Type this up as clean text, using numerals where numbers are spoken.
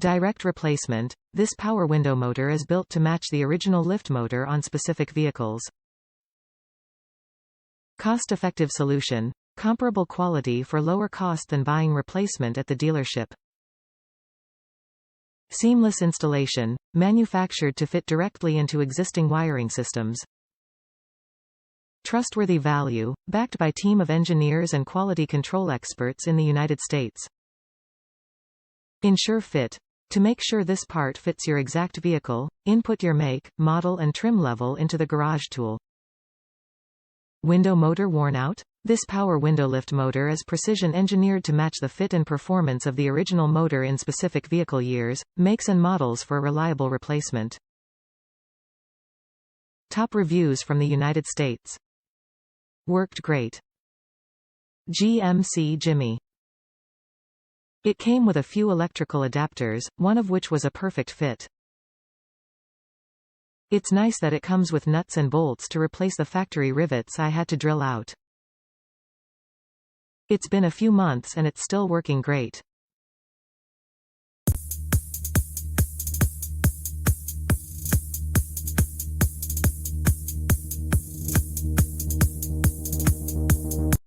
Direct replacement. This power window motor is built to match the original lift motor on specific vehicles. Cost-effective solution. Comparable quality for lower cost than buying replacement at the dealership. Seamless installation. Manufactured to fit directly into existing wiring systems. Trustworthy value. Backed by team of engineers and quality control experts in the United States. Ensure fit. To make sure this part fits your exact vehicle, input your make, model and trim level into the garage tool. Window motor worn out. This power window lift motor is precision engineered to match the fit and performance of the original motor in specific vehicle years, makes and models for a reliable replacement. Top reviews from the United States. Worked great. GMC Jimmy. It came with a few electrical adapters, one of which was a perfect fit. It's nice that it comes with nuts and bolts to replace the factory rivets I had to drill out. It's been a few months and it's still working great.